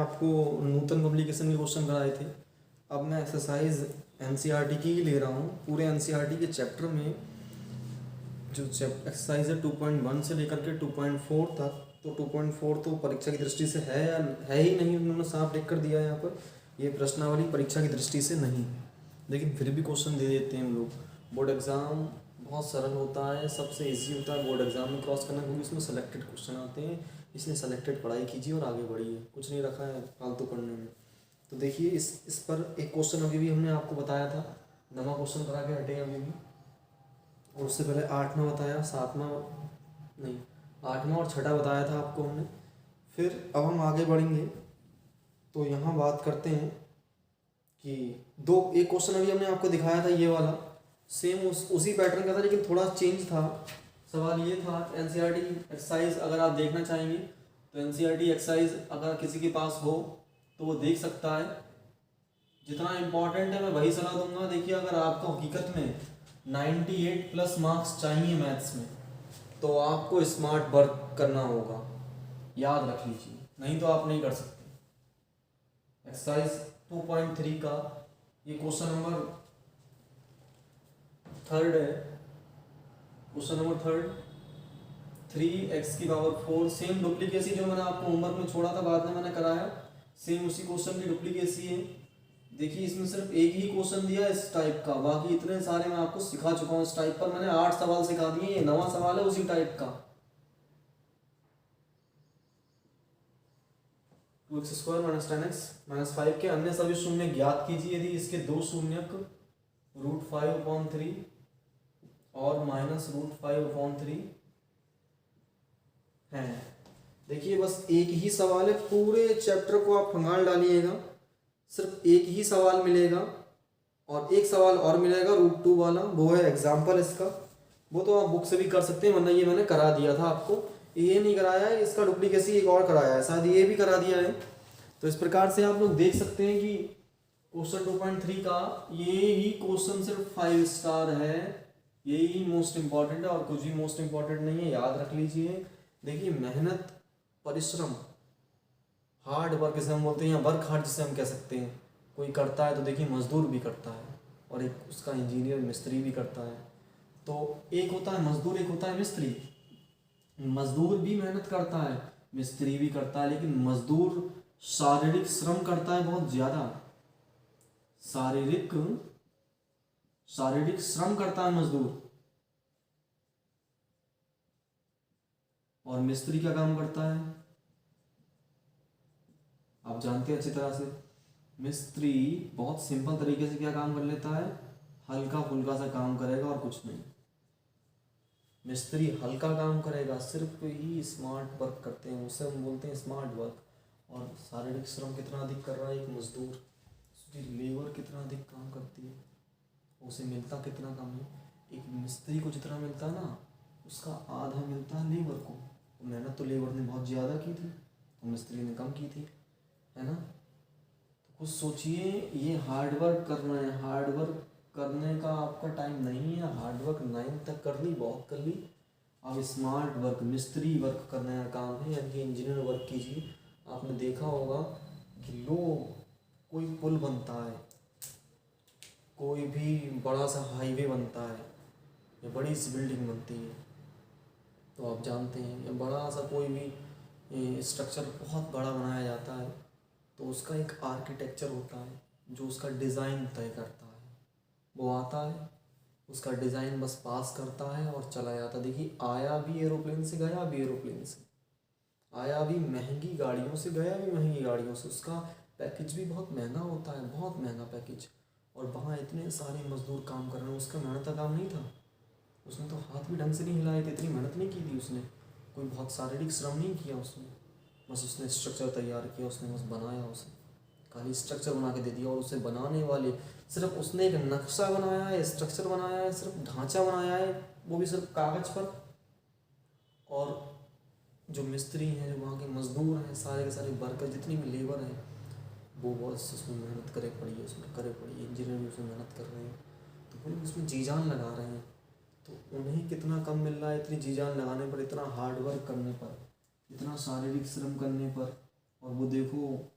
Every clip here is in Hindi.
आपको नूतन पब्लिकेशन के क्वेश्चन कराए थे। अब मैं एक्सरसाइज एनसीईआरटी की ही ले रहा हूँ। पूरे एनसीईआरटी के चैप्टर में जो एक्सरसाइज है 2.1 से लेकर के 2.4 तक, तो 2.4 तो परीक्षा की दृष्टि से है या है ही नहीं, उन्होंने साफ लिख कर दिया है यहाँ पर। ये प्रश्नावली परीक्षा की दृष्टि से नहीं, लेकिन फिर भी क्वेश्चन दे देते हैं हम लोग। बोर्ड एग्ज़ाम बहुत सरल होता है, सबसे इजी होता है बोर्ड एग्ज़ाम में क्रॉस करना, क्योंकि इसमें सेलेक्टेड क्वेश्चन आते हैं। इसलिए सेलेक्टेड पढ़ाई कीजिए और आगे बढ़िए, कुछ नहीं रखा है फालतू पढ़ने में। तो देखिए इस पर एक क्वेश्चन अभी भी हमने आपको बताया था, नवा क्वेश्चन करा के हटे अभी भी। और उससे पहले 8वां बताया, 7वां नहीं, 8वां और 6वां बताया था आपको हमने। फिर अब हम आगे बढ़ेंगे, तो यहाँ बात करते हैं कि एक क्वेश्चन अभी हमने आपको दिखाया था, ये वाला सेम उसी पैटर्न का था, लेकिन थोड़ा चेंज था। सवाल ये था, एनसीईआरटी एक्सरसाइज अगर आप देखना चाहेंगे तो एनसीईआरटी एक्सरसाइज अगर किसी के पास हो तो वो देख सकता है। जितना इम्पोर्टेंट है मैं वही सलाह दूंगा। देखिए, अगर आपको हकीकत में 98+ मार्क्स चाहिए मैथ्स में, तो आपको स्मार्ट वर्क करना होगा, याद रख लीजिए, नहीं तो आप नहीं कर सकते। एक्सरसाइज 2.3 का ये क्वेश्चन नंबर 3 है। Question number 3, 3x⁴ same duplicacy जो मैंने आपको होमवर्क में छोड़ा था, बाद में मैंने कराया, सेम उसी क्वेश्चन की डुप्लीकेसी है। देखिए, इसमें सिर्फ एक ही क्वेश्चन दिया है इस टाइप का, बाकी इतने सारे मैं आपको सिखा चुका हूँ। इस टाइप पर मैंने 8 सवाल सिखा दिए, ये 9वां सवाल है उसी टाइप का। 2x² - 10x - 5 के अन्य सभी शून्य ज्ञात कीजिए यदि इसके दो शून्यक √5/3 और -√5/3 हैं। देखिए, बस एक ही सवाल है, पूरे चैप्टर को आप खंगाल डालिएगा, सिर्फ एक ही सवाल मिलेगा, और एक सवाल और मिलेगा √2 वाला, वो है एग्जाम्पल इसका। वो तो आप बुक से भी कर सकते हैं, वरना ये मैंने करा दिया था आपको। ये नहीं कराया है, इसका डुप्लीकेसी एक और कराया है, शायद ये भी करा दिया है। तो इस प्रकार से आप लोग देख सकते हैं कि क्वेश्चन 2.3 का ये ही क्वेश्चन सिर्फ 5 स्टार है, यही मोस्ट इंपॉर्टेंट है और कुछ भी मोस्ट इंपॉर्टेंट नहीं है, याद रख लीजिए। देखिए, मेहनत, परिश्रम, हार्ड वर्क जिसे हम बोलते हैं, या वर्क हार्ड जिसे हम कह सकते हैं, कोई करता है तो देखिए मजदूर भी करता है, और एक उसका इंजीनियर मिस्त्री भी करता है। तो एक होता है मजदूर, एक होता है मिस्त्री। मजदूर भी मेहनत करता है, मिस्त्री भी करता है, लेकिन मजदूर शारीरिक श्रम करता है बहुत ज़्यादा, शारीरिक श्रम करता है मजदूर। और मिस्त्री क्या काम करता है, आप जानते हैं अच्छी तरह से। मिस्त्री बहुत सिंपल तरीके से क्या काम कर लेता है, हल्का फुल्का सा काम करेगा और कुछ नहीं। मिस्त्री हल्का काम करेगा, सिर्फ ही स्मार्ट वर्क करते हैं, उसे हम बोलते हैं स्मार्ट वर्क। और शारीरिक श्रम कितना अधिक कर रहा है एक मजदूर, उसकी लेबर कितना अधिक काम करती है, उसे मिलता कितना कम है। एक मिस्त्री को जितना मिलता है ना, उसका आधा मिलता है लेबर को। मेहनत तो लेबर ने बहुत ज़्यादा की थी और मिस्त्री ने कम की थी, है ना। तो कुछ सोचिए, ये हार्डवर्क करना है, हार्डवर्क करने का आपका टाइम नहीं है। हार्डवर्क 9 तक कर ली, बहुत कर ली। अब स्मार्ट वर्क, मिस्त्री वर्क करने का काम है, यानी कि इंजीनियर वर्क कीजिए। आपने देखा होगा कि लोग, कोई पुल बनता है, कोई भी बड़ा सा हाईवे बनता है, या बड़ी सी बिल्डिंग बनती है, तो आप जानते हैं, या बड़ा सा कोई भी स्ट्रक्चर बहुत बड़ा बनाया जाता है, तो उसका एक आर्किटेक्चर होता है जो उसका डिज़ाइन तय करता है। वो आता है, उसका डिज़ाइन बस पास करता है और चला जाता है। देखिए, आया भी एरोप्लेन से, गया भी एरोप्लेन से, आया भी महंगी गाड़ियों से, गया भी महंगी गाड़ियों से, उसका पैकेज भी बहुत महंगा होता है, बहुत महंगा पैकेज। और वहाँ इतने सारे मजदूर काम कर रहे हैं, उसका मेहनत का काम नहीं था, उसने तो हाथ भी ढंग से नहीं हिलाए थे, इतनी मेहनत नहीं की थी उसने, कोई बहुत शारीरिक श्रम नहीं किया उसने, बस उसने स्ट्रक्चर तैयार किया, उसने बस बनाया, उसे खाली स्ट्रक्चर बना के दे दिया। और उसे बनाने वाले, सिर्फ उसने एक नक्शा बनाया है, स्ट्रक्चर बनाया है, सिर्फ ढांचा बनाया है, वो भी सिर्फ कागज़ पर। और जो मिस्त्री हैं, जो वहाँ के मजदूर हैं, सारे के सारे वर्कर, जितनी भी लेबर हैं, वो बस उसमें मेहनत करे पड़ी है, उसमें करे पड़ी है। इंजीनियर भी उसमें मेहनत कर रहे हैं, तो वो लोग उसमें जी जान लगा रहे हैं। तो उन्हें कितना कम मिल रहा है, इतनी जी जान लगाने पर, इतना हार्ड वर्क करने पर, इतना शारीरिक श्रम करने पर। और वो देखो,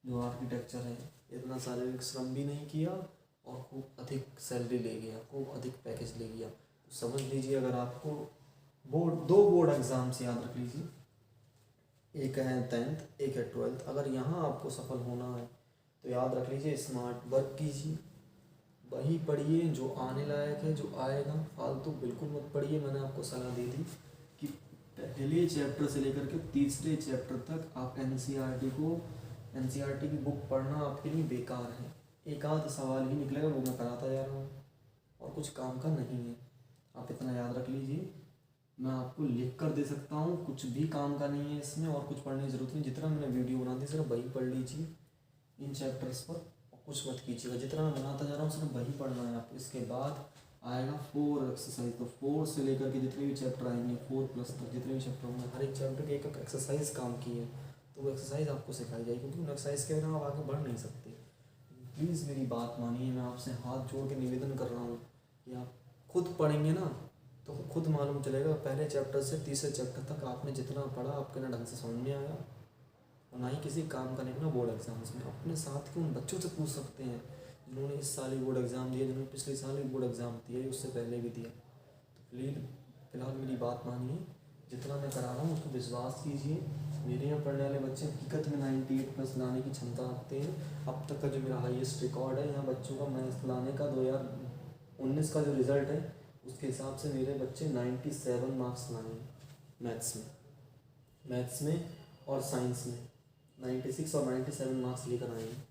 जो आर्किटेक्चर है, इतना शारीरिक श्रम भी नहीं किया और खूब अधिक सैलरी ले गया, खूब अधिक पैकेज ले गया। तो समझ लीजिए, अगर आपको दो बोर्ड एग्ज़ाम्स याद रख लीजिए, एक है 10th, एक है 12th। अगर यहाँ आपको सफल होना है तो याद रख लीजिए, स्मार्ट वर्क कीजिए, वही पढ़िए जो आने लायक है, जो आएगा। फालतू बिल्कुल मत पढ़िए। मैंने आपको सलाह दी थी कि पहले चैप्टर से लेकर के तीसरे चैप्टर तक आप एनसीईआरटी की बुक पढ़ना आपके लिए बेकार है। एक आध सवाल ही निकलेगा, वो मैं कराता जा रहा हूँ और कुछ काम का नहीं है। आप इतना याद रख लीजिए। मैं आपको लिख कर दे सकता हूँ, कुछ भी काम का नहीं है इसमें और कुछ पढ़ने की ज़रूरत नहीं। जितना मैंने वीडियो बना दी सिर्फ वही पढ़ लीजिए इन चैप्टर्स पर, और कुछ मत कीजिएगा। जितना मैं बनाता जा रहा हूँ सिर्फ वही पढ़ना है आपको। इसके बाद आएगा 4 एक्सरसाइज। तो 4 से लेकर के जितने भी चैप्टर आएंगे 4+ तक जितने भी चैप्टर होंगे, हर एक चैप्टर की एक एक एक्सरसाइज काम की है, तो वो एक्सरसाइज आपको सिखाई जाएगी, क्योंकि उन एक्सरसाइज के बिना आप आगे बढ़ नहीं सकते। प्लीज़ मेरी बात मानिए, मैं आपसे हाथ जोड़ के निवेदन कर रहा हूँ कि आप खुद पढ़ेंगे ना तो खुद मालूम चलेगा पहले चैप्टर से तीसरे चैप्टर तक आपने जितना पढ़ा आपके ना ढंग से समझ में आया और ना ही किसी काम का निकला बोर्ड एग्जाम्स में। अपने साथ के उन बच्चों से पूछ सकते हैं जिन्होंने इस साल ही बोर्ड एग्ज़ाम दिया, जिन्होंने पिछले साल ही बोर्ड एग्ज़ाम दिया, उससे पहले भी दिया। तो प्लीज़ फिलहाल मेरी बात मानिए, जितना मैं करा रहा हूँ उसको विश्वास कीजिए। मेरे यहाँ पढ़ने वाले बच्चे हकीकत में 98+ लाने की क्षमता रखते हैं। अब तक का जो मेरा हाईएस्ट रिकॉर्ड है यहाँ बच्चों का मैथ्स लाने का, 2019 का जो रिज़ल्ट है उसके हिसाब से मेरे बच्चे 97 मार्क्स लाए हैं मैथ्स में और साइंस में। 96 और 97 मार्क्स लेकर आए हैं।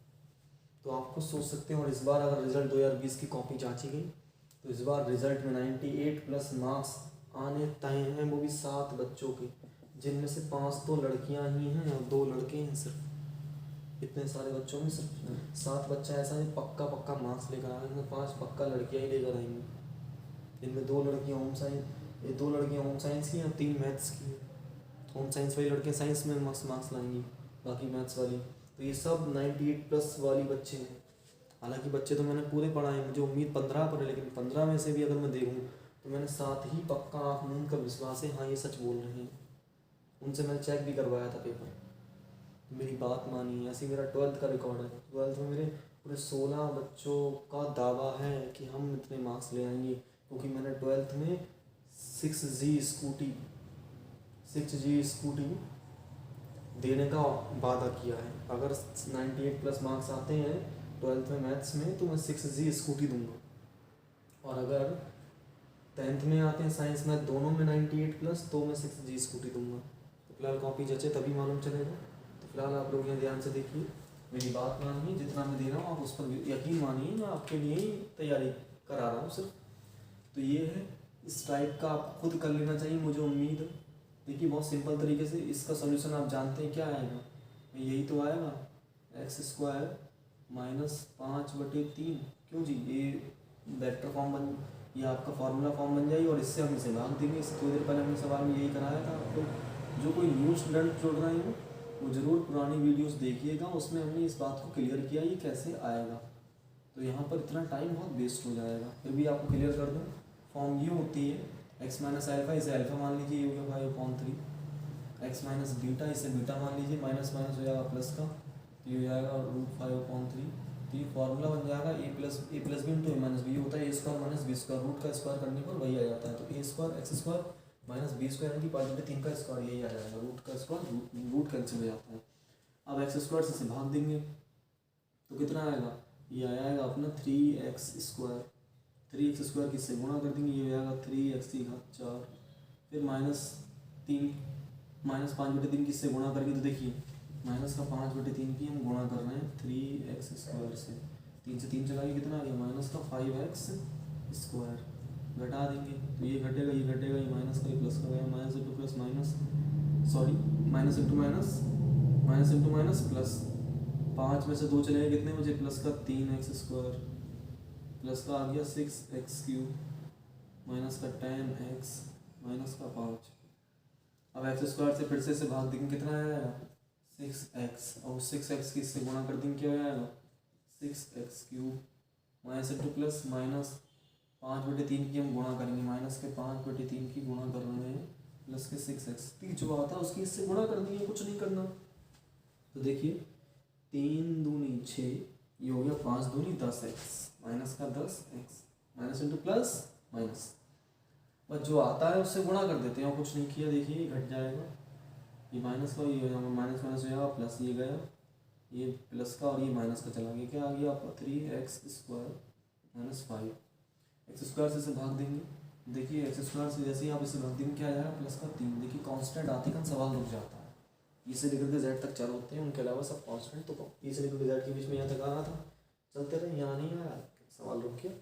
तो आप खुद सोच सकते हैं। और इस बार अगर रिज़ल्ट 2020 की कॉपी जांची गई तो इस बार रिज़ल्ट में 98+ मार्क्स आने तय हैं, वो भी 7 बच्चों के, जिनमें से 5 तो लड़कियां ही हैं और 2 लड़के हैं। सिर्फ इतने सारे बच्चों में सिर्फ 7 बच्चा ऐसा है पक्का मार्क्स लेकर आएंगे, 5 पक्का लड़कियां ही लेकर आएंगी, जिनमें 2 लड़कियां होम साइंस की और 3 मैथ्स की। होम साइंस वाली लड़कियां साइंस में मार्क्स लाएंगी, बाकी मैथ्स वाली। तो ये सब 98+ वाली बच्चे हैं। हालांकि बच्चे तो मैंने पूरे पढ़ाए, मुझे उम्मीद 15 पर है, लेकिन 15 में से भी अगर मैं देखूँ तो मैंने 7 ही पक्का आँख मूंद का विश्वास है, हाँ ये सच बोल रहे हैं। उनसे मैंने चेक भी करवाया था पेपर। मेरी बात मानी। ऐसे मेरा 12th का रिकॉर्ड है। 12th में मेरे पूरे 16 बच्चों का दावा है कि हम इतने मार्क्स ले आएंगे, क्योंकि मैंने 12th में 6G स्कूटी देने का वादा किया है। अगर 98+ मार्क्स आते हैं 12th में मैथ्स में तो मैं 6G स्कूटी दूंगा, और अगर 10th में आते हैं साइंस में दोनों में 98+ तो मैं 6G स्कूटी दूंगा। तो फिलहाल कॉपी जचे तभी मालूम चलेगा। तो फिलहाल आप लोग यहाँ ध्यान से देखिए, मेरी बात मानिए, जितना मैं दे रहा हूँ आप उस पर यकीन मानिए। मैं आपके लिए ही तैयारी करा रहा हूँ सिर्फ। तो ये है, इस टाइप का आप खुद कर लेना चाहिए, मुझे उम्मीद है। देखिए बहुत सिंपल तरीके से इसका सोल्यूशन आप जानते हैं क्या आएगा, यही तो आएगा, x² -5/3। क्यों जी, ये वेक्टर फॉर्म ये आपका फार्मूला फॉर्म बन जाएगी और इससे हम इसे भाग देंगे। इससे थोड़ी देर पहले हमने सवाल में यही कराया था। तो जो कोई न्यू स्टूडेंट जुड़ रहे हैं वो ज़रूर पुरानी वीडियोस देखिएगा, उसमें हमने इस बात को क्लियर किया ये कैसे आएगा। तो यहाँ पर इतना टाइम बहुत वेस्ट हो जाएगा, फिर भी आपको क्लियर कर दूँ। फॉर्म ये होती है x - α, इसे अल्फा मान लीजिए, ये हो गया 5/3, x - बीटा, इसे बीटा मान लीजिए, माइनस माइनस हो जाएगा प्लस का, तो ये हो जाएगा √5/3। तो ये फॉर्मूला बन जाएगा a + b × a - b होता है a² - b², रूट का स्क्वायर करने पर वही आ जाता है। तो a² x² - b² यानी कि 5/3 का स्क्वायर यही आ जाएगा, रूट का स्क्वायर रूट कैंसिल हो जाता है। अब x² से भाग देंगे तो कितना आएगा, ये आएगा अपना 3x²। 3x² किससे गुणा कर देंगे, ये हो जाएगा 3x⁴। फिर -5/3 किससे गुणा करके, तो देखिए -5/3 की हम गुणा कर रहे हैं 3x² से। 3 से 3 चलाइए कितना आ गया, -5x²। घटा देंगे तो ये घटेगा, ये माइनस का, ये प्लस का गया, minus into plus minus, sorry minus into minus plus. 5 में से 2 चलेगा कितने बचे, प्लस का 3x², प्लस का आ गया 6x³ माइनस का 10x माइनस का 5। अब x² से फिर से भाग देंगे कितना आएगा 6x, और 6x की इससे गुणा कर देंगे क्या हो जाएगा 6x³ minus into plus minus 5/3 की हम गुणा करेंगे, माइनस के 5/3 की गुणा कर रहे हैं प्लस के 6x। जो आता है उसकी इससे गुणा कर देंगे, कुछ नहीं करना। तो देखिए 3 दूनी 6, ये हो गया 5 दूनी 10x, माइनस का 10x, minus into plus minus, बस जो आता है उससे गुणा कर देते हैं और कुछ नहीं किया। देखिए ये घट जाएगा, ये माइनस का ये माइनस माइनस हो जाएगा, प्लस ये गया, ये प्लस का और ये माइनस का चला गया, क्या आ गया आपका 3x² माइनस 5, एक्स स्क्वायर से इसे भाग देंगे। देखिए एक्स स्क्वायर से जैसे ही आप इसे भाग देंगे क्या आ जाएगा, प्लस का 3। देखिए कांस्टेंट आते का सवाल रुक जाता है। ई से लेकर के जेड तक चार होते हैं, उनके अलावा सब कांस्टेंट, तो ई से लेकर के जेड के बीच में यहाँ तक आ रहा था, चलते रहे, यहाँ नहीं आया, सवाल रुक गया।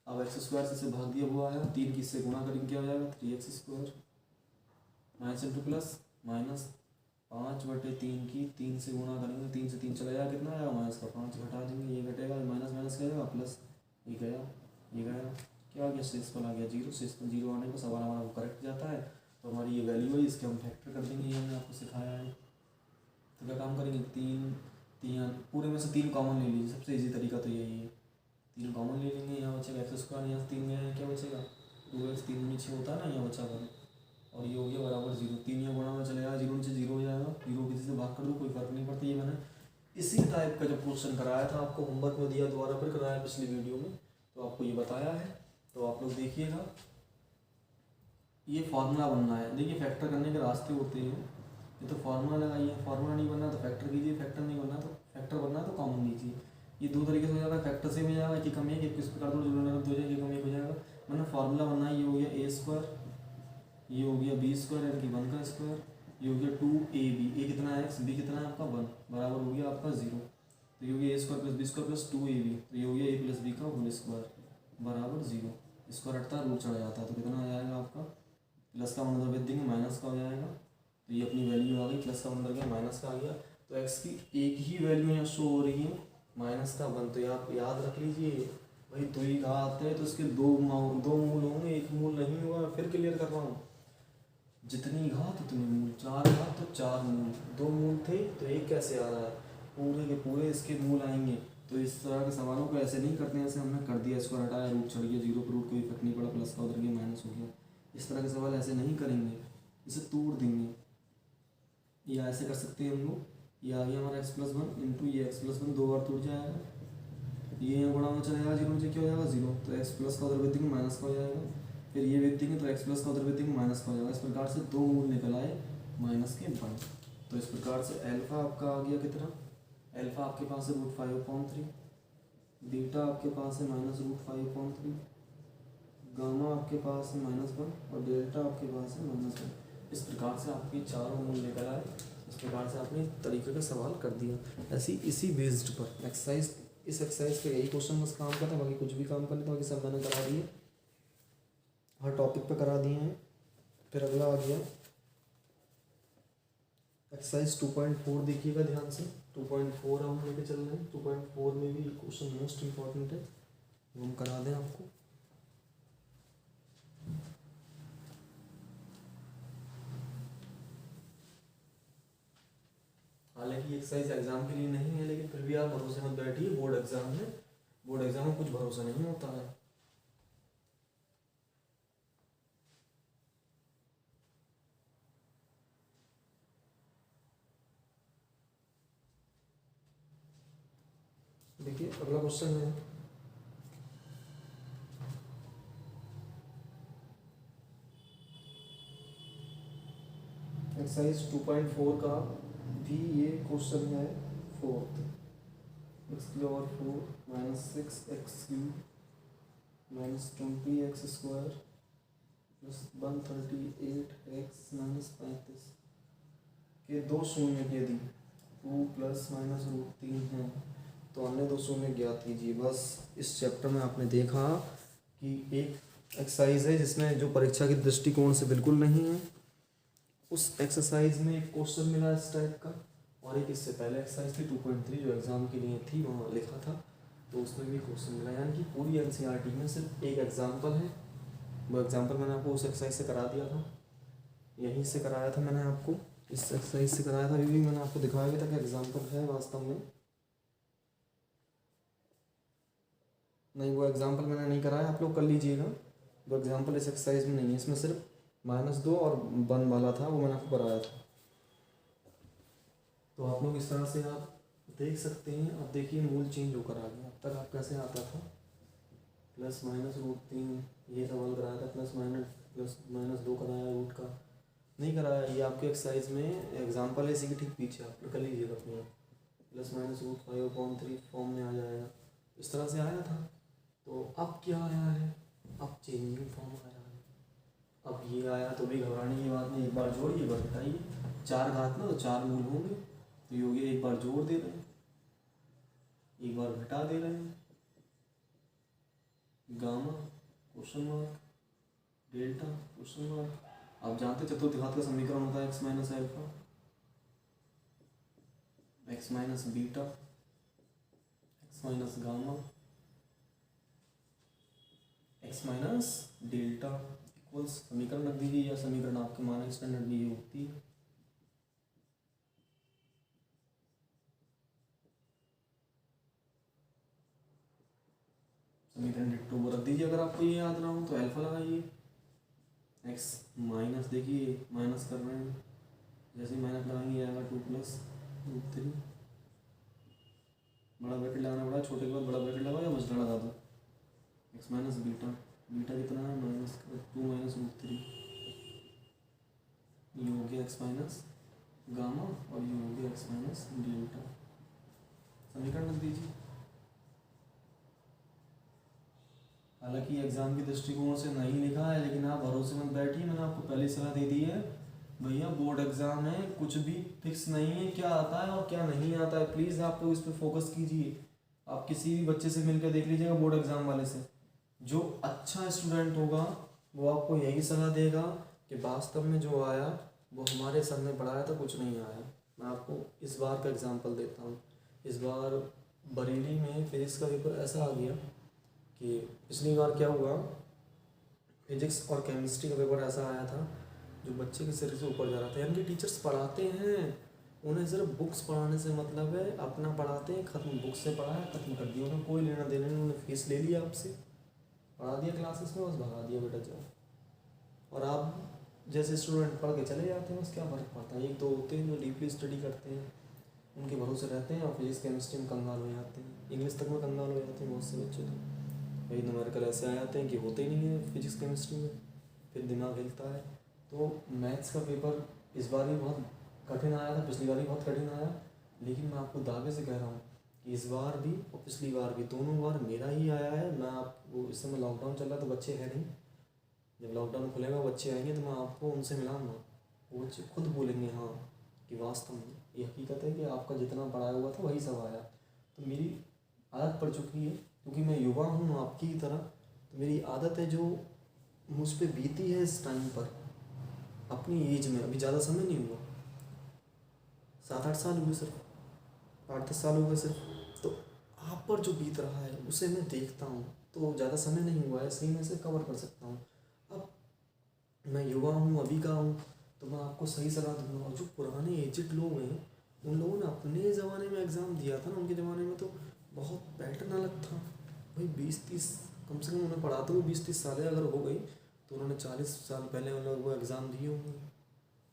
अब एक्स स्क्वायर से इसे भाग दिया, वो आया 3 की इससे गुणा करेंगे क्या हो जाएगा 3x² minus into plus minus 5/3 की 3 से गुणा करेंगे, 3 से 3 चला जाएगा, कितना आएगा माइनस का 5, घटा देंगे, ये घटेगा, माइनस माइनस क्या जाएगा प्लस, ये गया, ये गया, क्या आ गया शेषफल आ गया 0, शेषफल 0 आने पर सवाल हमारा करेक्ट जाता है। तो हमारी ये वैल्यू है, इसके हम फैक्टर कर देंगे, ये हमने आपको सिखाया है। तो क्या काम करेंगे, 3 पूरे में से 3 कॉमन ले लीजिए, सबसे ईजी तरीका तो यही है, 3 कॉमन ले लेंगे, यहाँ बचेगा x², यहाँ 3 में क्या बचेगा 2x, 3 नीचे होता है ना, यहाँ बचा कर, और ये हो गया बराबर 0, 3 यहाँ गुणा में चलेगा, 0 नीचे 0 हो जाएगा, 0 किसी से भाग कर दो कोई फर्क नहीं पड़ता। ये मैंने इसी टाइप का जब क्वेश्चन कराया था आपको, होमवर्क में दिया, दोबारा फिर कराया पिछली वीडियो में, तो आपको ये बताया है, तो आप लोग देखिएगा। ये फार्मूला बनना है, देखिए फैक्टर करने के रास्ते होते हैं, ये तो फार्मूला लगाइए, फार्मूला नहीं बनना तो फैक्टर कीजिए, फैक्टर नहीं बनना तो फैक्टर बनना तो कॉमन लीजिए। ये 2 तरीके से हो जाएगा, फैक्टर से भी जाएगा कि कम है कि किस प्रकार दो जो लगा 2 जाएगा, कम एक हो जाएगा। मैंने फार्मूला बनना है, ये हो गया a², ये हो गया b² यानी कि 1 का स्क्वायर, ये हो गया 2ab, a कितना है x, b कितना है आपका 1, बराबर हो गया आपका 0, तो ये हो गया a² + b² + 2ab, तो ये हो गया a + b का होल स्क्वायर बराबर 0, स्क्वायर हटता है रूट चढ़ जाता है, तो कितना आ जाएगा आपका, प्लस का वन उधर देंगे माइनस का हो जाएगा, तो ये अपनी वैल्यू आ गई, प्लस का वन उधर गया माइनस का आ गया, तो x की एक ही वैल्यू यहाँ शो हो रही है -1, तो आप याद रख लीजिए भाई, 2 ही घात है तो इसके 2 मूल होंगे, एक मूल नहीं हुआ, फिर क्लियर कर रहा हूँ, जितनी घात उतनी मूल, 4 घात तो 4 मूल, 2 मूल थे तो एक कैसे आ रहा है, पूरे के पूरे इसके मूल आएंगे। तो इस तरह के सवालों को ऐसे नहीं करते हैं, जैसे हमने कर दिया, इसको हटाया, रूट चढ़ गया, 0 पर रूट कोई इफेक्ट नहीं पड़ा, प्लस का उधर गया माइनस हो गया, इस तरह के सवाल ऐसे नहीं करेंगे, इसे तोड़ देंगे, या ऐसे कर सकते हैं हम लोग, ये आ गया हमारा x+1 इंटू ये x+1 2 बार टूट जाएगा, ये यहाँ गुणा में चलेगा, 0 नीचे क्या हो जाएगा 0, तो x प्लस का उधर भेज देंगे माइनस का हो जाएगा, फिर ये भेज देंगे तो x प्लस का उधर भेज देंगे माइनस का हो जाएगा। इस प्रकार से 2 मूल निकल आए -1, तो इस प्रकार से अल्फा आपका आ गया कितना, अल्फा आपके पास है √5/3, बीटा आपके पास है -√5/3, गामा आपके पास है -1 और डेल्टा आपके पास है -1। इस प्रकार से आपके चारों मूल निकल आए, इस प्रकार से आपने तरीके का सवाल कर दिया। ऐसी इसी बेस्ड पर एक्सरसाइज, इस एक्सरसाइज पे यही क्वेश्चन बस काम करता है, बाकी कुछ भी काम करने तो बाकी सब मैंने करा दिए, हर टॉपिक पे करा दिए हैं। फिर अगला आ गया एक्सरसाइज 2.4, देखिएगा ध्यान से, 2.4 हम लेके चल रहे हैं। 2.4 में भी क्वेश्चन मोस्ट इम्पॉर्टेंट है, वो हम करा दें आपको। हालांकि एक्सरसाइज एग्जाम के लिए नहीं है, लेकिन फिर भी आप भरोसे मत बैठिए, बोर्ड एग्जाम है, बोर्ड एग्जाम में कुछ भरोसा नहीं होता है। देखिए अगला क्वेश्चन है, एक्सरसाइज 2.4 का भी ये क्वेश्चन है, 4th, x⁴ -6x³ -20x² +138x के 2 शून्य यदि 2 ± √3 हैं तो अन्य 2 शून्य ज्ञात कीजिए। बस इस चैप्टर में आपने देखा कि एक एक्सरसाइज है जिसमें जो परीक्षा के दृष्टिकोण से बिल्कुल नहीं है, उस एक्सरसाइज में एक क्वेश्चन मिला इस टाइप का, और एक इससे पहले एक्सरसाइज थी 2.3 जो एग्ज़ाम के लिए थी, वहाँ लिखा था, तो उसमें भी क्वेश्चन मिला। यानी कि पूरी एनसीईआरटी में सिर्फ एक एग्जाम्पल है, वो एग्जाम्पल मैंने आपको उस एक्सरसाइज से करा दिया था, यहीं से कराया था मैंने आपको, इस एक्सरसाइज से कराया था, अभी भी मैंने आपको दिखाया भी था कि एग्जाम्पल है वास्तव में नहीं, वो एग्जाम्पल मैंने नहीं कराया, आप लोग कर लीजिएगा, वो एग्जाम्पल इस एक्सरसाइज में नहीं है, इसमें सिर्फ -2 और 1 वाला था, वो मैंने आपको कराया था। तो आप लोग इस तरह से आप देख सकते हैं। अब देखिए मूल चेंज होकर आ गया। अब तक आप कैसे आता था +-√3 ये सवाल कराया था, +-2 कराया रूट का नहीं कराया। ये आपके एक्सरसाइज में एग्जाम्पल है, इसी के ठीक पीछे आप कर लीजिएगा अपने +-√5/3 फॉर्म में आ जाएगा। इस तरह से आया था। तो अब क्या आया है, अब चेंजिंग फॉर्म आया है। अब ये आया तो भी घबराने की बात नहीं, एक बार जोड़िए एक बार घटाइए। 4 घात में तो 4 मूल होंगे, तो ये हो गया, एक बार जोड़ दे रहे हैं एक बार घटा दे रहे हैं। Gamma question mark, delta question mark. आप जानते चतुर्थ घात का समीकरण होता है x minus alpha, x minus beta, x minus gamma, x minus delta equals, समीकरण रख दीजिए या समीकरण आपके मानक स्टैंडर्ड में ये होती है। समीकरण डिट्टो वो रख दीजिए। अगर आपको ये याद ना हो तो अल्फा लगाइए, x माइनस, देखिए माइनस कर रहे हैं, जैसे ही माइनस लगाएंगे आएगा 2+√3। बड़ा ब्रैकेट लगाना पड़ा, छोटे के बाद बड़ा ब्रैकेट लगाओ या मझला लगा दो। x माइनस बीटा, बीटा कितना है -2 -√3, ये हो गया x माइनस गामा और ये हो गया x माइनस डेल्टा। समीकरण रख दीजिए। हालांकि एग्जाम के दृष्टिकोण से नहीं लिखा है, लेकिन आप भरोसेमंद बैठिए, मैंने आपको पहले सलाह दे दी है भैया, बोर्ड एग्जाम है, कुछ भी फिक्स नहीं है क्या आता है और क्या नहीं आता है। प्लीज़ आप लोग इस पर फोकस कीजिए। आप किसी भी बच्चे से मिलकर देख लीजिएगा बोर्ड एग्जाम वाले से, जो अच्छा स्टूडेंट होगा वो आपको यही सलाह देगा कि वास्तव में जो आया वो हमारे सर ने पढ़ाया था, कुछ नहीं आया। मैं आपको इस बार का एग्जाम्पल देता हूँ। इस बार बरेली में फिजिक्स का पेपर ऐसा आ गया कि पिछली बार क्या हुआ, फिजिक्स और केमिस्ट्री का पेपर ऐसा आया था जो बच्चे के सिर से ऊपर जा रहा था। यानी कि टीचर्स पढ़ाते हैं, उन्हें सिर्फ बुक्स पढ़ाने से मतलब है, अपना पढ़ाते हैं, खत्म, बुक्स से पढ़ाया खत्म कर दिया, उन्हें कोई लेना देना नहीं। उन्होंने फीस ले लिया आपसे, पढ़ा दिया क्लासेस में, बस भगा दिया बेटा जाओ। और आप जैसे स्टूडेंट पढ़ के चले जाते हैं, बस क्या फ़र्क पड़ता है। एक दो होते हैं जो डीपली स्टडी करते हैं, उनके भरोसे रहते हैं और फिजिक्स केमिस्ट्री में कंगाल हो जाते हैं, इंग्लिश तक में कंगाल हो जाते हैं बहुत से बच्चे। तो वही न्यूमेरिकल ऐसे आ जाते हैं कि होते ही नहीं है फिजिक्स केमिस्ट्री में, फिर दिमाग हिलता है। तो मैथ्स का पेपर इस बार भी बहुत कठिन आया था, पिछली बार भी बहुत कठिन आया, लेकिन मैं आपको दावे से कह रहा हूँ कि इस बार भी और पिछली बार भी, दोनों बार मेरा ही आया है। मैं आपको, इस समय लॉकडाउन चल रहा है तो बच्चे हैं नहीं, जब लॉकडाउन खुलेगा बच्चे आएंगे तो मैं आपको उनसे मिलाऊंगा, वो बच्चे खुद बोलेंगे हाँ कि वास्तव में ये हकीकत है कि आपका जितना पढ़ाया हुआ था वही सब आया। तो मेरी आदत पड़ चुकी है, क्योंकि मैं युवा हूँ आपकी ही तरह, तो मेरी आदत है जो मुझ पर बीती है इस टाइम पर, अपनी एज में। अभी ज़्यादा समय नहीं हुआ, 7-8 साल हुए, सिर्फ 8-10 साल हो गए सिर्फ। तो आप पर जो बीत रहा है उसे मैं देखता हूँ, तो ज़्यादा समय नहीं हुआ है, सही मैं इसे कवर कर सकता हूँ। अब मैं युवा हूँ, अभी का हूँ, तो मैं आपको सही सलाह दूंगा। और जो पुराने एजिड लोग हैं, उन लोगों ने अपने ज़माने में एग्ज़ाम दिया था ना, उनके ज़माने में तो बहुत पैटर्न अलग था भाई। 20-30, कम से कम उन्हें पढ़ाते हुए 20-30 सालें अगर हो गई, तो उन्होंने 40 साल पहले वो एग्ज़ाम दिए होंगे।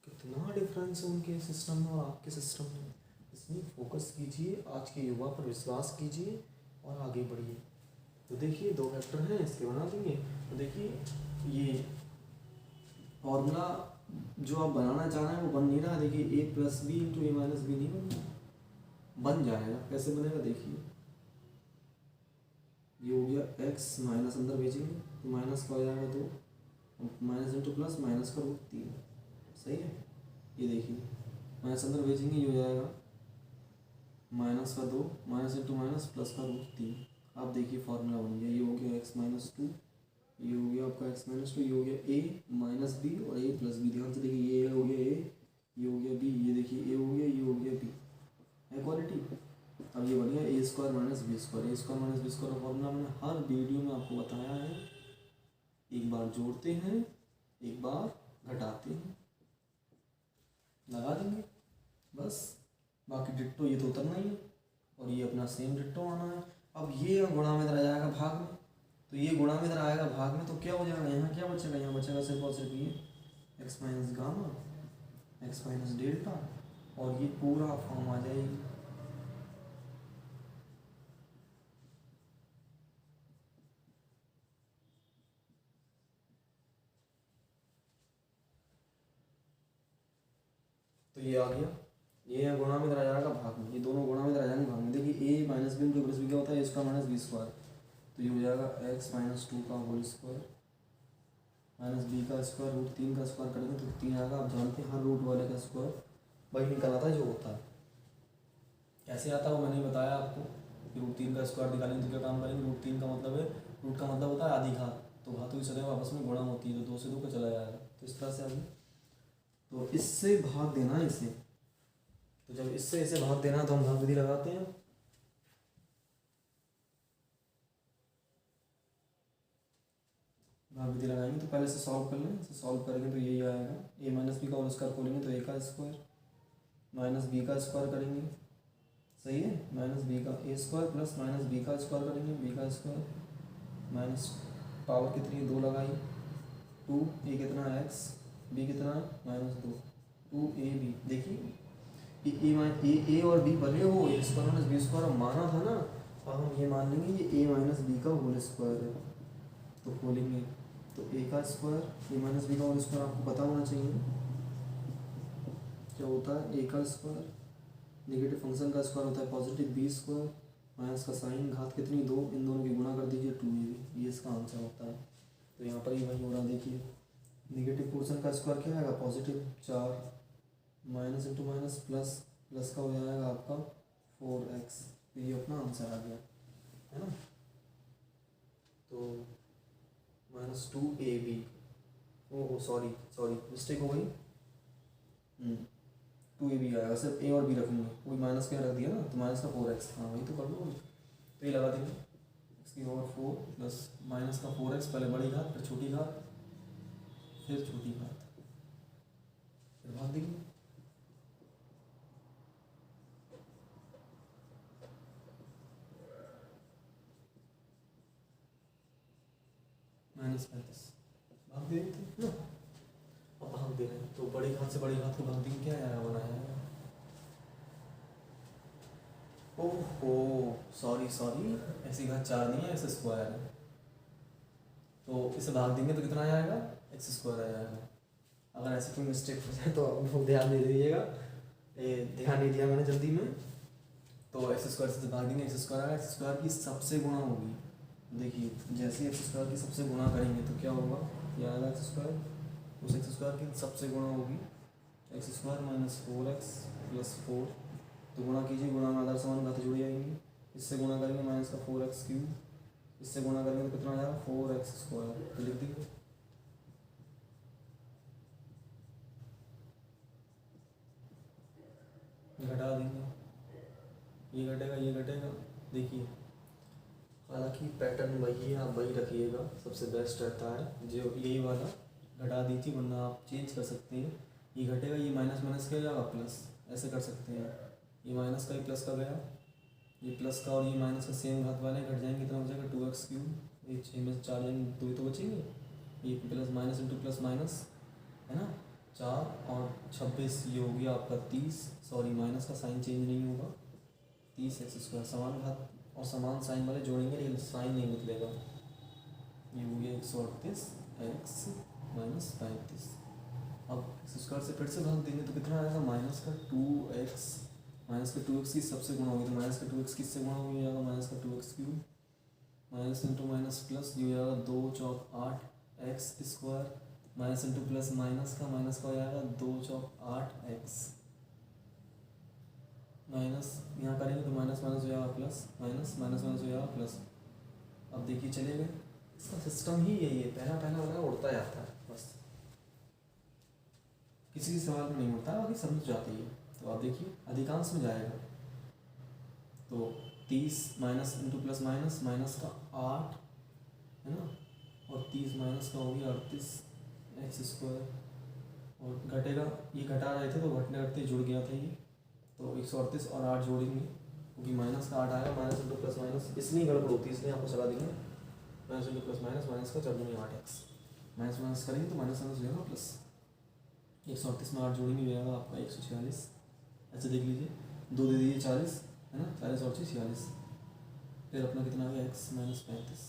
कितना डिफरेंस है उनके सिस्टम में और आपके सिस्टम में। इसमें फोकस कीजिए, आज के युवा पर विश्वास कीजिए और आगे बढ़िए। तो देखिए 2 वेक्टर हैं, इसके बना देंगे। तो देखिए ये फॉर्मूला जो आप बनाना चाह रहे हैं वो बन नहीं रहा। देखिए a + b × a - b नहीं बन जाएगा। कैसे बनेगा देखिए, ये हो गया x माइनस, अंदर भेजेंगे तो माइनस का हो जाएगा 2, माइनस इंटू प्लस, माइनस का √3, सही है। ये देखिए माइनस अंदर भेजेंगे, ये हो जाएगा माइनस का 2, माइनस इंटू माइनस, प्लस का √3। आप देखिए फॉर्मूला बन गया। ये हो गया x - 2, ये हो गया आपका x - 2, ये हो गया a - b और a + b। ध्यान से देखिए, ये हो गया a, ये हो गया b, ये देखिए a हो गया, ये हो गया b, है क्वालिटी। अब ये बढ़िया a² - b²। a² - b² का फॉर्मूला मैंने हर वीडियो में आपको बताया है। एक बार जोड़ते हैं, एक बार घटाते हैं, लगा देंगे बस। बाकी डिट्टो ये तो उतरना ही है और ये अपना सेम डिट्टो आना है। अब ये गुणा में इधर आ जाएगा भाग में, तो ये गुणा में इधर आएगा भाग में, तो क्या हो जाएगा, यहाँ क्या बचेगा, यहाँ बचेगा सिर्फ और सिर्फ ये x minus gamma, x minus delta, और ये पूरा फॉर्म आ जाएगी। तो ये आ गया, ये गुणा में इधर आ जाएगा भाग में, ये दोनों गुणा में इधर आ जाएंगे भाग में। देखिए A minus B into plus B क्या होता है, A square minus B square, तो ये हो जाएगा एक्स माइनस 2 का होल स्क्वायर माइनस बी का स्क्वायर, रूट 3 का स्क्वायर करेंगे तो 3 आएगा। आप जानते हैं हर रूट वाले का स्क्वायर वही निकल आता है जो होता है। कैसे आता है वो मैंने बताया आपको कि रूट 3 का स्क्वायर निकालेंगे तो क्या काम करेंगे, रूट 3 का मतलब है, रूट का मतलब होता है आधी घात, तो घातों की सदैव आपस में गुणा होती है, तो 2 से 2 का चला जाएगा, तो इस तरह से आगे। तो इससे भाग देना है इसे, तो जब इससे इसे भाग देना तो हम भाग विधि लगाते हैं। भाग विधि लगाएंगे तो पहले से सॉल्व कर लें, इसे सॉल्व करेंगे तो यही आएगा, ए माइनस बी का होल स्क्वायर खोलेंगे तो ए का स्क्वायर माइनस बी का स्क्वायर करेंगे, सही है, माइनस बी का ए स्क्वायर प्लस माइनस बी का स्क्वायर करेंगे, बी का स्क्वायर माइनस पावर कितनी है 2 लगाई, 2 ए कितना है एक्स, बी कितना है -2, 2 ए बी। देखिए ए और बी बने हो, ए स्क्वायर माइनस बी स्क्वायर माना था ना, अब हम ये मान लेंगे ये ए माइनस बी का होल स्क्वायर है, तो खोलेंगे तो ए का स्क्वायर ए माइनस बी का होल स्क्वायर आपको पता होना चाहिए क्या होता है, ए का स्क्वायर नेगेटिव फंक्शन का स्क्वायर होता है पॉजिटिव बी स्क्वायर माइनस का साइन घात कितनी 2, इन दोनों की गुणा कर दीजिए 2ab, ये इसका आंसर होता है। तो यहाँ पर ये वही हो रहा, देखिए नेगेटिव पोर्शन का स्क्वायर क्या आएगा positive 4 minus into minus plus, plus का हो जाएगा आपका 4x, तो ये अपना आंसर आ गया है ना। तो -2ab, oh sorry sorry mistake हो गई, 2ab आएगा, सिर्फ ए और बी रखेंगे, वही माइनस क्या रख दिया ना, तो माइनस का 4x, हाँ वही तो कर लो, तो ये लगा देंगे x की पावर 4 प्लस माइनस का 4x, पहले बड़ी घात फिर छोटी घात फिर छोटी घात, फिर भाग देंगे। -35 भाग दे रहे थे ना, अब भाग दे रहे हैं तो बड़ी घात से बड़ी घात को भाग देंगे, क्या आया बनाया है, ओहो सॉरी सॉरी, ऐसी घात 4 नहीं है, एक्स स्क्वायर है, तो इसे भाग देंगे तो कितना आ जाएगा एक्स स्क्वायर आ जाएगा। अगर ऐसे कोई मिस्टेक हो जाए तो आप लोग ध्यान दे दीजिएगा, ध्यान नहीं दिया मैंने जल्दी में, तो एक्स स्क्वायर से भाग देंगे, एक्स स्क्वायर आएगा, एक्स स्क्वायर की सबसे गुणा होगी, देखिए जैसे एक्स स्क्वायर की सबसे गुणा करेंगे तो क्या होगा, ये आएगा एक्स स्क्वायर, उस एक्स स्क्वायर की सबसे गुणा होगी x square minus 4x plus 4, तो गुणा कीजिए, गुणा में आधार समान घात जुड़ जाएंगी, इससे गुणा करेंगे माइनस का 4x क्यूब, इससे गुणा करेंगे तो कितना आ जाएगा 4x स्क्वायर, तो लिख दीजिए घटा देंगे, ये घटेगा ये घटेगा, देखिए हालांकि पैटर्न वही है, आप वही रखिएगा, सबसे बेस्ट रहता है जो यही वाला, घटा दीजिए वरना आप चेंज कर सकते हैं, ये घटेगा, ये माइनस माइनस क्या जाएगा प्लस, ऐसे कर सकते हैं, ये माइनस का ही प्लस का गया, ये प्लस का और ये माइनस का सेम घात वाले घट जाएंगे, कितना बचेगा 2x क्यूब, ये 6 में से 4 जाएंगे 2 ही तो बचेंगे, ये plus minus into plus minus है ना, 4 और 26, ये हो गया आपका 30, सॉरी माइनस का साइन चेंज नहीं होगा, 30 एक्स स्क्वायर, समान घात और समान साइन वाले जोड़ेंगे लेकिन साइन नहीं बदलेगा, ये हो गया 138 एक्स माइनस 35। अब एक्स स्क्वायर से फिर से भाग देंगे तो कितना आएगा माइनस का 2x, माइनस का 2x की सबसे गुणा होगी, तो माइनस का 2x किससे गुणा हो जाएगा माइनस का 2x cube, minus into minus plus, ये हो जाएगा 2 चौक 8 x square, minus into plus minus का हो जाएगा 2 चौक 8 एक्स, माइनस यहाँ करेंगे तो माइनस माइनस हो जाएगा प्लस, माइनस माइनस माइनस हो जाएगा प्लस। अब देखिए चले गए, इसका सिस्टम ही यही है, पहला पहला वाला उड़ता जाता है बस, किसी सवाल में नहीं उड़ता, बाकी समझ जाती है। तो आप देखिए अधिकांश में जाएगा, तो 30 minus into plus minus, minus का 8 है ना, और 30 माइनस का हो गया 38 एक्स स्क्वायर, और घटेगा, ये घटा रहे थे तो घटने घटते जुड़ गया था ये, तो 138 और 8 जोड़ेंगे क्योंकि माइनस का 8 आएगा, माइनस इंटू प्लस माइनस इसलिए गड़बड़ होती है, इसलिए आपको सलाह देंगे minus into plus minus, minus का 4 दूनी 8x, माइनस माइनस करेंगे तो माइनस माइनस हो जाएगा प्लस, 138 में 8 जोड़ेंगे हो जाएगा आपका 146, ऐसे देख लीजिए 2 दे दीजिए 40 है ना, 40 और 46, फिर अपना कितना आ गया x माइनस 35।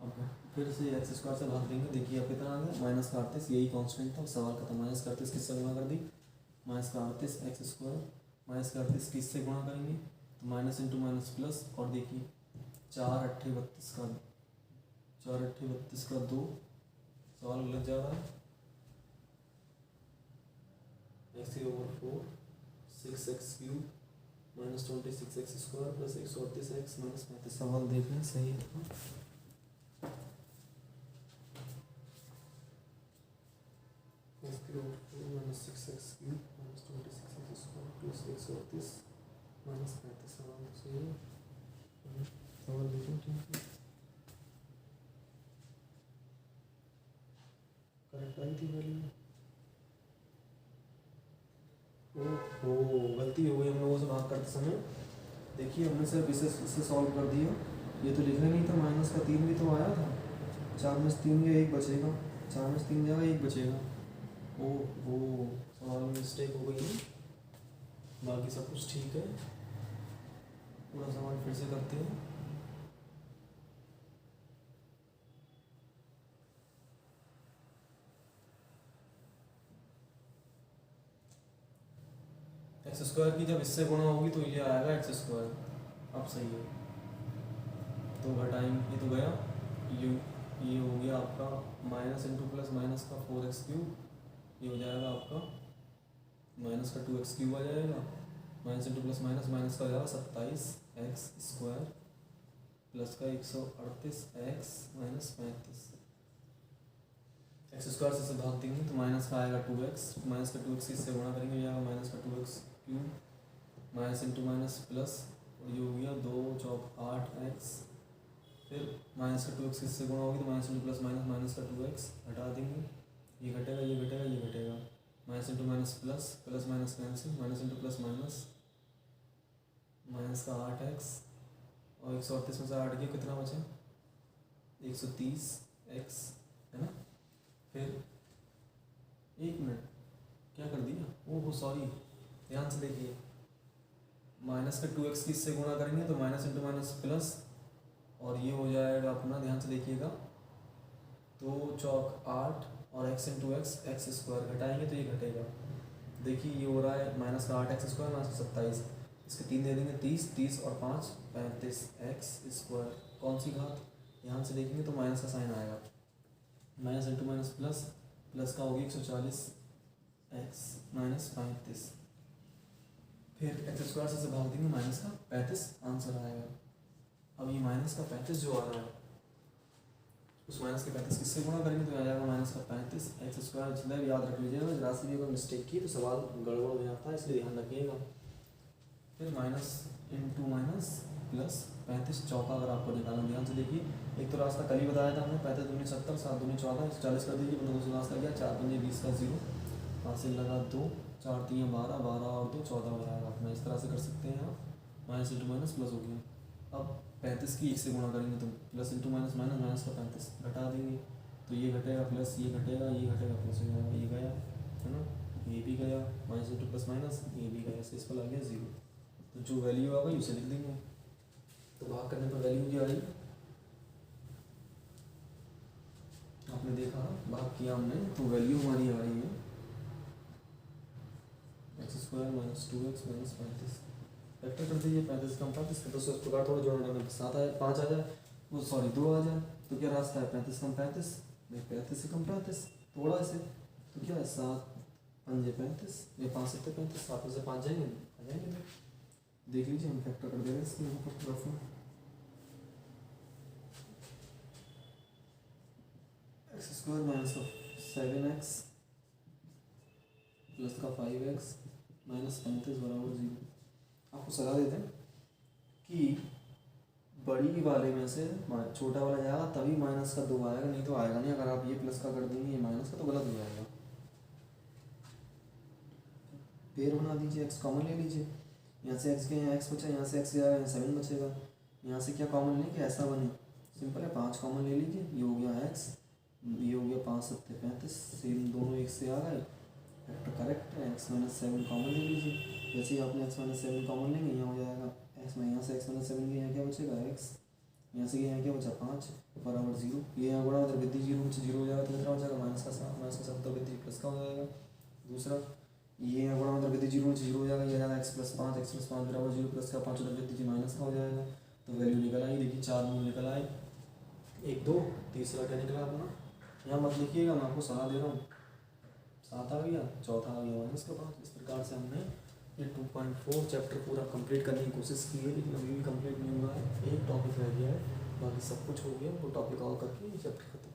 अब फिर से एक्स स्क्वायर से भाग देंगे, देखिए अब कितना आ गया माइनस का 38, यही कांस्टेंट था, सवाल खत्म, माइनस का 38 किससे गुणा कर दी माइनस का 38 एक्स स्क्वायर, माइनस का 38 किससे गुणा करेंगे तो माइनस इंटू माइनस प्लस, और देखिए 4 अट्ठे 32 का 2 सवाल गलत जा रहा है, x3/4 6x³ minus 26x² plus 138x minus 35। सवाल देख लें सही है तो x3/4 minus 6x³ minus 26x² plus 138 minus 35। सवाल सही है, सवाल देखें ठीक है, करेक्ट आई थी वैल्यू। ओहो गलती हो गई हम लोगों से भाग करते समय। देखिए हमने सिर्फ इसे सॉल्व कर दिया, ये तो लिखा नहीं था, माइनस का 3 भी तो आया था, 4 में से 3 गया 1 बचेगा, 4 में से 3 जाएगा 1 बचेगा। ओहो सवाल में मिस्टेक हो गई है, बाकी सब कुछ ठीक है, पूरा सवाल फिर से करते हैं। एक्स स्क्वायर की जब इससे गुणा होगी तो ये आएगा एक्स स्क्वायर, अब सही है, तो घटाएंगे, ये तो गया, ये हो गया आपका माइनस इंटू प्लस माइनस का 4x³, ये हो जाएगा आपका माइनस का 2x³ आ जाएगा, minus into plus minus minus का हो जाएगा 27x² प्लस का 138x माइनस 35। एक्स स्क्वायर से भाग देंगे तो माइनस का आएगा 2x, माइनस का 2x इससे गुणा करेंगे, ये आएगा माइनस का 2x³ minus into minus plus, और ये हो गया 2 चौक 8x, फिर माइनस का 2x इससे गुणा होगी तो minus into plus minus minus का 2x हटा देंगे, ये घटेगा ये घटेगा ये घटेगा, minus into minus plus, plus minus cancel, minus into plus minus, minus का 8x और 138 में से 8 गया कितना बचा 130x है ना। फिर एक मिनट क्या कर दिया, ओह सॉरी, ध्यान से देखिए, माइनस का 2x किससे गुणा करेंगे तो माइनस इंटू माइनस प्लस, और ये हो जाएगा अपना, ध्यान से देखिएगा 2 चौक 8 और x इंटू एक्स स्क्वायर घटाएंगे तो ये घटेगा, देखिए ये हो रहा है माइनस का 8x² माइनस 27, इसके 3 दे देंगे 30, 30 और 5 35x², कौन सी घात, ध्यान से देखेंगे तो माइनस का साइन आएगा, minus into minus plus, plus का होगी 140x माइनस 35, फिर x² से भाग देंगे माइनस का 35 आंसर आएगा। अब ये माइनस का 35 जो आ रहा है उस माइनस के 35 किससे गुणा करेंगे तो आ जाएगा माइनस का 35x², जितना भी याद रख लीजिएगा, राशि में अगर मिस्टेक की तो सवाल गड़बड़ हो जाता है, इसलिए ध्यान रखिएगा। फिर माइनस इंटू माइनस प्लस 35 चौका अगर आपको निकालना, ध्यान से देखिए, एक तो रास्ता कल ही बताया था हमने, 35 दूनी 70, 7 दूनी 14, 40 कर दीजिए, मतलब दूसरा रास्ता गया 4 पंजे 20 का 0, 5 से लगा 2, 4 3 12, 12 और 2 14 हो जाएगा अपना, इस तरह से कर सकते हैं आप, माइनस इंटू माइनस प्लस हो गया। अब 35 की 1 से गुणा करेंगे तो plus into minus minus, minus का 35 घटा देंगे तो ये घटेगा प्लस, ये घटेगा प्लस हो जाएगा, ये गया है ना, ये भी गया, माइनस इंटू प्लस माइनस ये भी गया, इस पर आ गया 0, तो जो वैल्यू आ गई उसे लिख देंगे, तो भाग करने पर वैल्यू क्या आई आपने देखा, भाग किया हमने तो वैल्यू हमारी आ रही है x² minus 2x minus 35, factor कर दीजिए 35 कम 35 तो उस प्रकार थोड़ा जोड़ना में 7 आए 5 आ जाए, वो सॉरी 2 आ जाए, तो क्या रास्ता है 35 कम 35, 35 से कम 35 थोड़ा ऐसे, तो क्या है 7 पंजे 35, ये 5 7 35, 7 में से 5 जाएंगे आ जाएंगे, देख लीजिए हम फैक्टर कर देंगे इसके यहाँ पर रफ में, x² माइनस का 7x प्लस का 5x माइनस 35 बराबर 0। आपको सलाह देते हैं कि बड़ी वाले में से छोटा वाला जाएगा तभी माइनस का 2 आएगा, नहीं तो आएगा नहीं, अगर आप ये प्लस का कर देंगे ये माइनस का तो गलत हो जाएगा। पेड़ बना दीजिए, x कॉमन ले लीजिए, यहाँ से x के यहाँ x बचा, यहाँ से x जाएगा यहाँ 7 बचेगा, यहाँ से क्या कॉमन लेंगे ऐसा बने, सिंपल है 5 कॉमन ले लीजिए, ये हो गया x, ये हो गया 5 7 35, सेम दोनों एक से आ गए, फैक्टर करेक्ट है, x माइनस 7 कॉमन ले लीजिए, जैसे ही आपने x माइनस 7 कॉमन लेंगे यहाँ हो जाएगा x में, यहाँ से x माइनस 7 के यहाँ क्या बचेगा x, यहाँ से यहाँ क्या बचा 5 बराबर 0, ये यहाँ गुणा उधर वृद्धि 0 हो जाएगा तो कितना हो जाएगा माइनस का 7 तो वृद्धि प्लस का हो जाएगा। दूसरा ये गुणा मतलब गति जीरो जीरो हो जाएगा, ये आ जाएगा x+5 x+5 बराबर 0 प्लस का 5 उधर गति जी माइनस का हो जाएगा, तो वैल्यू निकल आई। देखिए 4 मूल निकल आए, 1 2, तीसरा क्या निकला अपना, यहाँ मत लिखिएगा, मैं आपको सलाह दे रहा हूँ। 7 आ गया, चौथा आ गया -5। इस प्रकार से हमने ये 2.4 चैप्टर पूरा कंप्लीट करने की कोशिश की है, लेकिन अभी भी कंप्लीट नहीं हुआ है, एक टॉपिक रह गया है, बाकी सब कुछ हो गया। वो टॉपिक और करके ये चैप्टर खत्म।